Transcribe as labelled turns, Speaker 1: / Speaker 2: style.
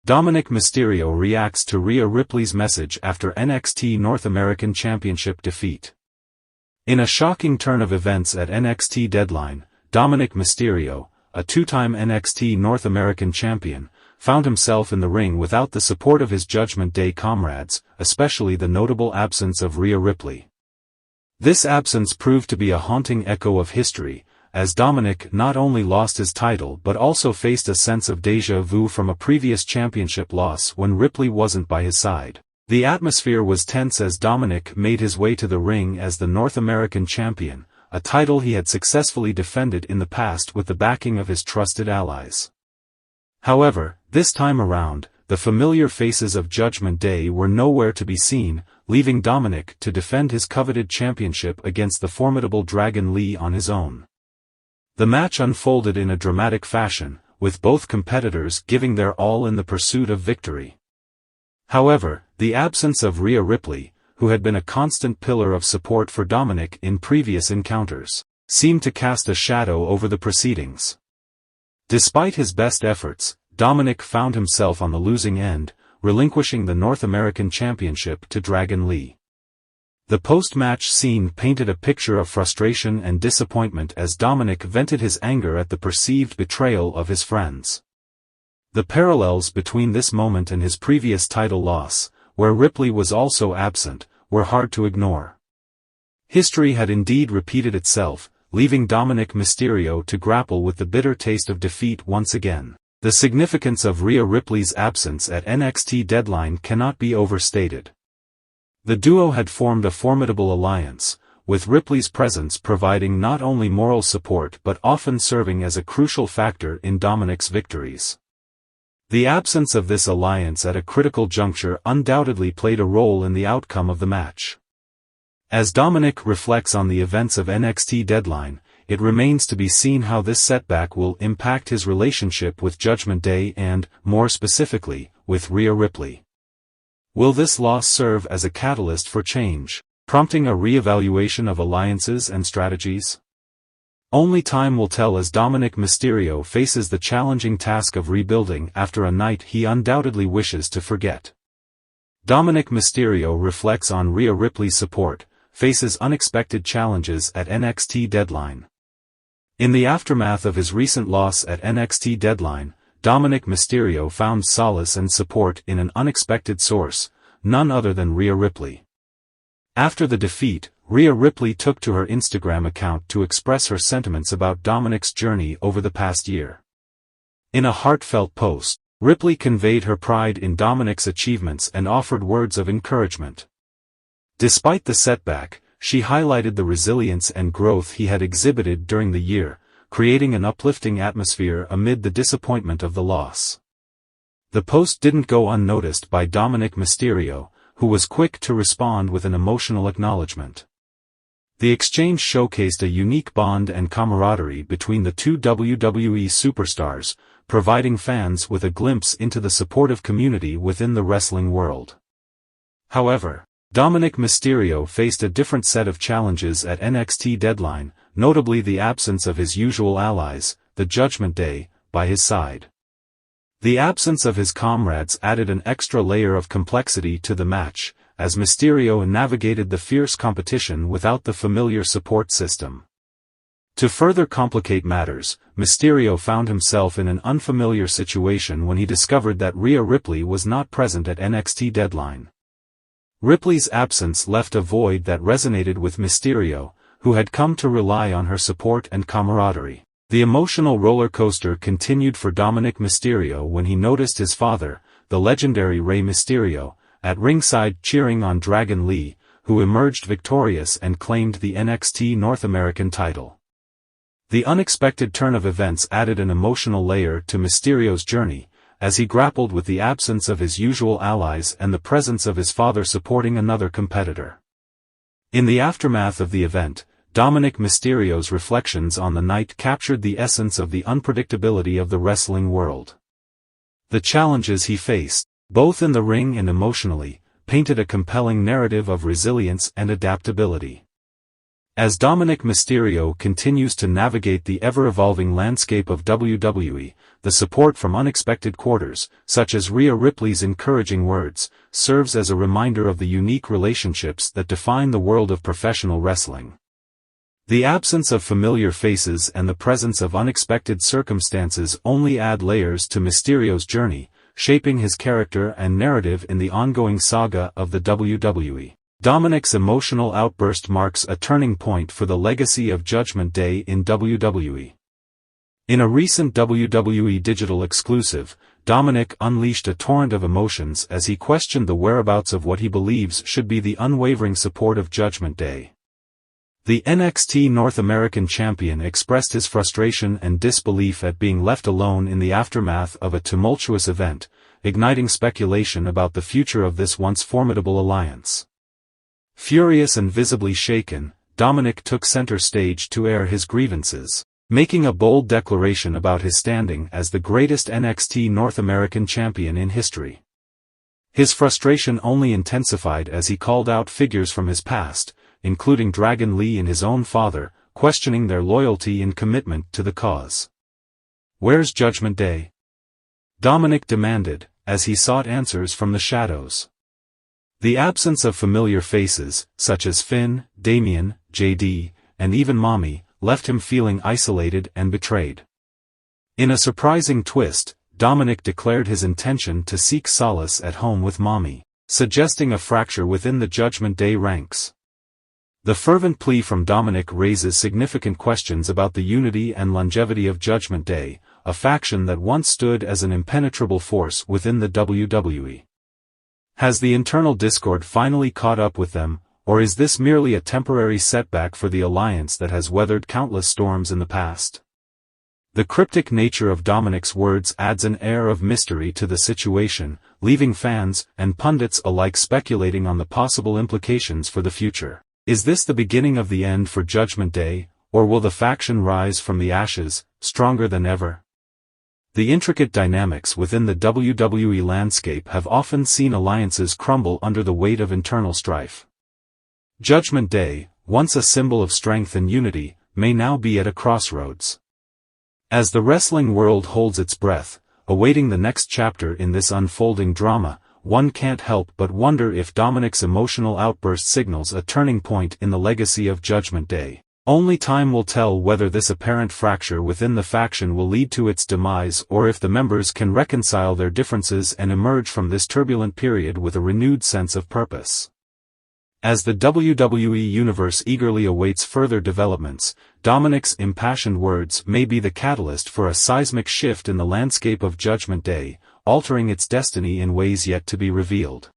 Speaker 1: Dominik Mysterio reacts to Rhea Ripley's message after NXT North American Championship defeat. In a shocking turn of events at NXT Deadline, Dominik Mysterio, a two-time NXT North American champion, found himself in the ring without the support of his Judgment Day comrades, especially the notable absence of Rhea Ripley. This absence proved to be a haunting echo of history, as Dominik not only lost his title but also faced a sense of déjà vu from a previous championship loss when Ripley wasn't by his side. The atmosphere was tense as Dominik made his way to the ring as the North American champion, a title he had successfully defended in the past with the backing of his trusted allies. However, this time around, the familiar faces of Judgment Day were nowhere to be seen, leaving Dominik to defend his coveted championship against the formidable Dragon Lee on his own. The match unfolded in a dramatic fashion, with both competitors giving their all in the pursuit of victory. However, the absence of Rhea Ripley, who had been a constant pillar of support for Dominik in previous encounters, seemed to cast a shadow over the proceedings. Despite his best efforts, Dominik found himself on the losing end, relinquishing the North American Championship to Dragon Lee. The post-match scene painted a picture of frustration and disappointment as Dominik vented his anger at the perceived betrayal of his friends. The parallels between this moment and his previous title loss, where Ripley was also absent, were hard to ignore. History had indeed repeated itself, leaving Dominik Mysterio to grapple with the bitter taste of defeat once again. The significance of Rhea Ripley's absence at NXT Deadline cannot be overstated. The duo had formed a formidable alliance, with Ripley's presence providing not only moral support but often serving as a crucial factor in Dominik's victories. The absence of this alliance at a critical juncture undoubtedly played a role in the outcome of the match. As Dominik reflects on the events of NXT Deadline, it remains to be seen how this setback will impact his relationship with Judgment Day and, more specifically, with Rhea Ripley. Will this loss serve as a catalyst for change, prompting a re-evaluation of alliances and strategies? Only time will tell as Dominik Mysterio faces the challenging task of rebuilding after a night he undoubtedly wishes to forget. Dominik Mysterio reflects on Rhea Ripley's support, faces unexpected challenges at NXT Deadline. In the aftermath of his recent loss at NXT Deadline, Dominik Mysterio found solace and support in an unexpected source, none other than Rhea Ripley. After the defeat, Rhea Ripley took to her Instagram account to express her sentiments about Dominik's journey over the past year. In a heartfelt post, Ripley conveyed her pride in Dominik's achievements and offered words of encouragement. Despite the setback, she highlighted the resilience and growth he had exhibited during the year, creating an uplifting atmosphere amid the disappointment of the loss. The post didn't go unnoticed by Dominik Mysterio, who was quick to respond with an emotional acknowledgement. The exchange showcased a unique bond and camaraderie between the two WWE superstars, providing fans with a glimpse into the supportive community within the wrestling world. However, Dominik Mysterio faced a different set of challenges at NXT Deadline, notably the absence of his usual allies, the Judgment Day, by his side. The absence of his comrades added an extra layer of complexity to the match, as Mysterio navigated the fierce competition without the familiar support system. To further complicate matters, Mysterio found himself in an unfamiliar situation when he discovered that Rhea Ripley was not present at NXT Deadline. Ripley's absence left a void that resonated with Mysterio, who had come to rely on her support and camaraderie. The emotional roller coaster continued for Dominik Mysterio when he noticed his father, the legendary Rey Mysterio, at ringside cheering on Dragon Lee, who emerged victorious and claimed the NXT North American title. The unexpected turn of events added an emotional layer to Mysterio's journey, as he grappled with the absence of his usual allies and the presence of his father supporting another competitor. In the aftermath of the event, Dominik Mysterio's reflections on the night captured the essence of the unpredictability of the wrestling world. The challenges he faced, both in the ring and emotionally, painted a compelling narrative of resilience and adaptability. As Dominik Mysterio continues to navigate the ever-evolving landscape of WWE, the support from unexpected quarters, such as Rhea Ripley's encouraging words, serves as a reminder of the unique relationships that define the world of professional wrestling. The absence of familiar faces and the presence of unexpected circumstances only add layers to Mysterio's journey, shaping his character and narrative in the ongoing saga of the WWE. Dominik's emotional outburst marks a turning point for the legacy of Judgment Day in WWE. In a recent WWE digital exclusive, Dominik unleashed a torrent of emotions as he questioned the whereabouts of what he believes should be the unwavering support of Judgment Day. The NXT North American Champion expressed his frustration and disbelief at being left alone in the aftermath of a tumultuous event, igniting speculation about the future of this once formidable alliance. Furious and visibly shaken, Dominik took center stage to air his grievances, making a bold declaration about his standing as the greatest NXT North American champion in history. His frustration only intensified as he called out figures from his past, including Dragon Lee and his own father, questioning their loyalty and commitment to the cause. "Where's Judgment Day?" Dominik demanded, as he sought answers from the shadows. The absence of familiar faces, such as Finn, Damian, JD, and even Mommy, left him feeling isolated and betrayed. In a surprising twist, Dominik declared his intention to seek solace at home with Mommy, suggesting a fracture within the Judgment Day ranks. The fervent plea from Dominik raises significant questions about the unity and longevity of Judgment Day, a faction that once stood as an impenetrable force within the WWE. Has the internal discord finally caught up with them, or is this merely a temporary setback for the alliance that has weathered countless storms in the past? The cryptic nature of Dominik's words adds an air of mystery to the situation, leaving fans and pundits alike speculating on the possible implications for the future. Is this the beginning of the end for Judgment Day, or will the faction rise from the ashes, stronger than ever? The intricate dynamics within the WWE landscape have often seen alliances crumble under the weight of internal strife. Judgment Day, once a symbol of strength and unity, may now be at a crossroads. As the wrestling world holds its breath, awaiting the next chapter in this unfolding drama, one can't help but wonder if Dominik's emotional outburst signals a turning point in the legacy of Judgment Day. Only time will tell whether this apparent fracture within the faction will lead to its demise or if the members can reconcile their differences and emerge from this turbulent period with a renewed sense of purpose. As the WWE Universe eagerly awaits further developments, Dominik's impassioned words may be the catalyst for a seismic shift in the landscape of Judgment Day, altering its destiny in ways yet to be revealed.